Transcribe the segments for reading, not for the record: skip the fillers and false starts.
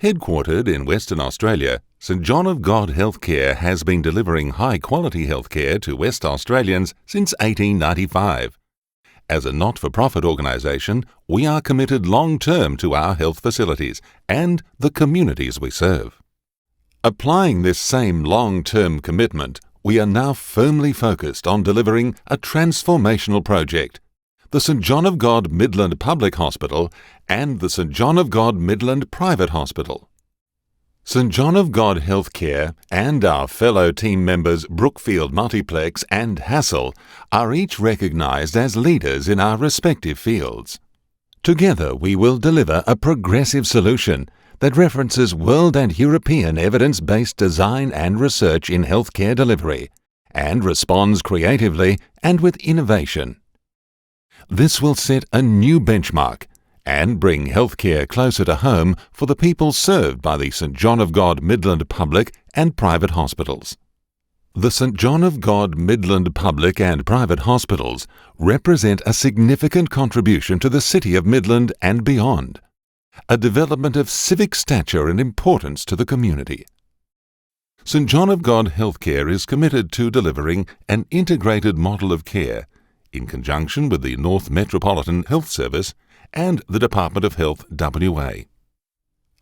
Headquartered in Western Australia, St John of God Healthcare has been delivering high-quality healthcare to West Australians since 1895. As a not-for-profit organisation, we are committed long-term to our health facilities and the communities we serve. Applying this same long-term commitment, we are now firmly focused on delivering a transformational project, the St John of God Midland Public Hospital and the St John of God Midland Private Hospital. St John of God Healthcare and our fellow team members Brookfield Multiplex and Hassel are each recognised as leaders in our respective fields. Together we will deliver a progressive solution that references world and European evidence-based design and research in healthcare delivery and responds creatively and with innovation. This will set a new benchmark and bring healthcare closer to home for the people served by the St John of God Midland Public and Private Hospitals. The St John of God Midland Public and Private Hospitals represent a significant contribution to the City of Midland and beyond, a development of civic stature and importance to the community. St John of God Healthcare is committed to delivering an integrated model of care in conjunction with the North Metropolitan Health Service and the Department of Health WA.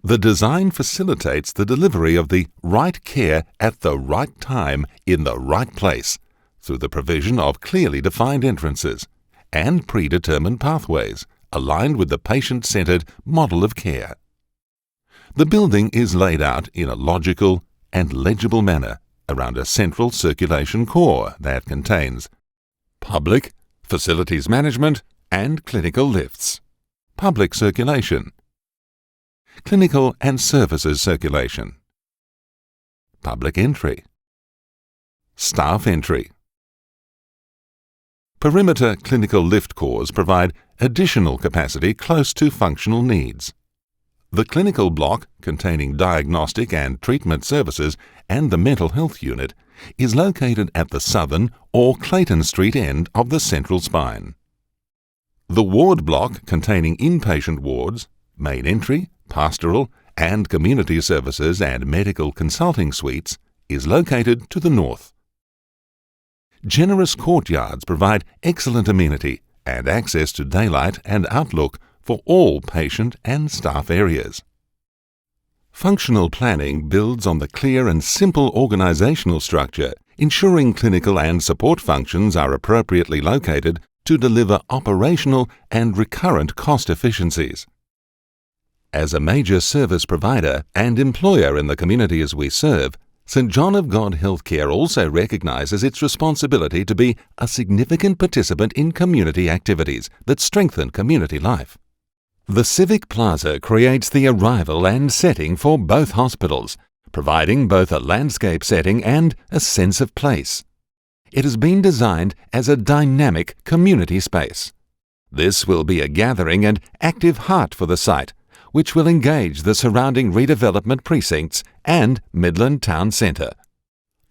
The design facilitates the delivery of the right care at the right time in the right place through the provision of clearly defined entrances and predetermined pathways aligned with the patient-centred model of care. The building is laid out in a logical and legible manner around a central circulation core that contains public, facilities management and clinical lifts, public circulation, clinical and services circulation, public entry, staff entry. Perimeter clinical lift cores provide additional capacity close to functional needs. The clinical block, containing diagnostic and treatment services and the mental health unit, is located at the southern or Clayton Street end of the central spine. The ward block, containing inpatient wards, main entry, pastoral and community services and medical consulting suites, is located to the north. Generous courtyards provide excellent amenity and access to daylight and outlook for all patient and staff areas. Functional planning builds on the clear and simple organisational structure, ensuring clinical and support functions are appropriately located to deliver operational and recurrent cost efficiencies. As a major service provider and employer in the communities we serve, St John of God Healthcare also recognises its responsibility to be a significant participant in community activities that strengthen community life. The Civic Plaza creates the arrival and setting for both hospitals, providing both a landscape setting and a sense of place. It has been designed as a dynamic community space. This will be a gathering and active heart for the site, which will engage the surrounding redevelopment precincts and Midland Town Centre.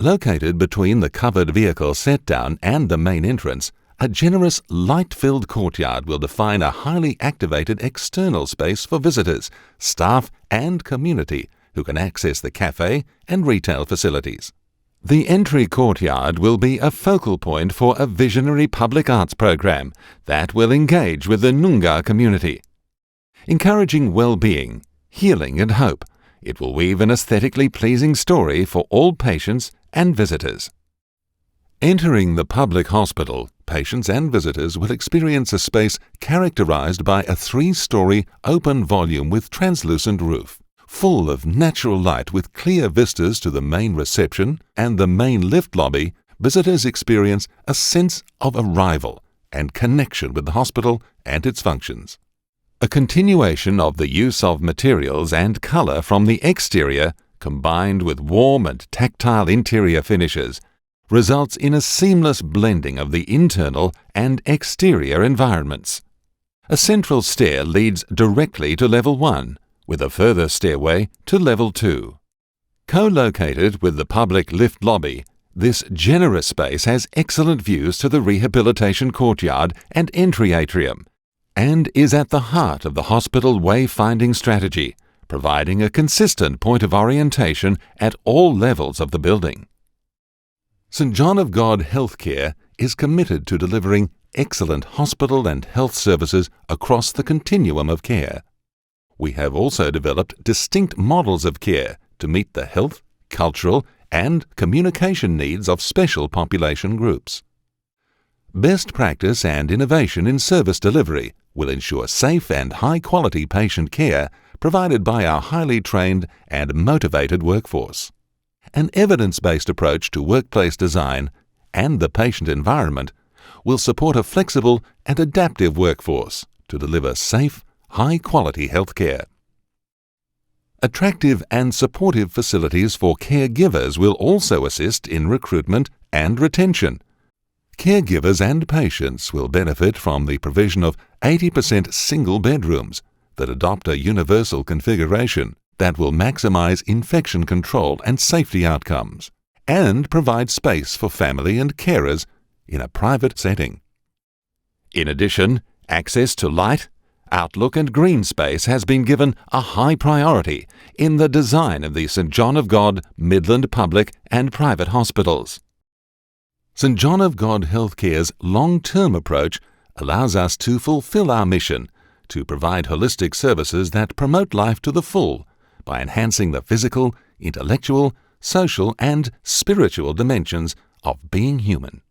Located between the covered vehicle set-down and the main entrance, a generous, light-filled courtyard will define a highly activated external space for visitors, staff and community who can access the cafe and retail facilities. The entry courtyard will be a focal point for a visionary public arts program that will engage with the Noongar community. Encouraging well-being, healing and hope, it will weave an aesthetically pleasing story for all patients and visitors. Entering the public hospital, patients and visitors will experience a space characterized by a 3-story open volume with translucent roof, full of natural light with clear vistas to the main reception and the main lift lobby. Visitors experience a sense of arrival and connection with the hospital and its functions. A continuation of the use of materials and colour from the exterior, combined with warm and tactile interior finishes, results in a seamless blending of the internal and exterior environments. A central stair leads directly to level 1, with a further stairway to level 2. Co-located with the public lift lobby, this generous space has excellent views to the rehabilitation courtyard and entry atrium, and is at the heart of the hospital wayfinding strategy, providing a consistent point of orientation at all levels of the building. St John of God Healthcare is committed to delivering excellent hospital and health services across the continuum of care. We have also developed distinct models of care to meet the health, cultural, and communication needs of special population groups. Best practice and innovation in service delivery will ensure safe and high-quality patient care provided by our highly trained and motivated workforce. An evidence-based approach to workplace design and the patient environment will support a flexible and adaptive workforce to deliver safe, high-quality healthcare. Attractive and supportive facilities for caregivers will also assist in recruitment and retention. Caregivers and patients will benefit from the provision of 80% single bedrooms that adopt a universal configuration that will maximize infection control and safety outcomes, and provide space for family and carers in a private setting. In addition, access to light, outlook and green space has been given a high priority in the design of the St John of God Midland public and private hospitals. St John of God Healthcare's long-term approach allows us to fulfill our mission to provide holistic services that promote life to the full by enhancing the physical, intellectual, social and spiritual dimensions of being human.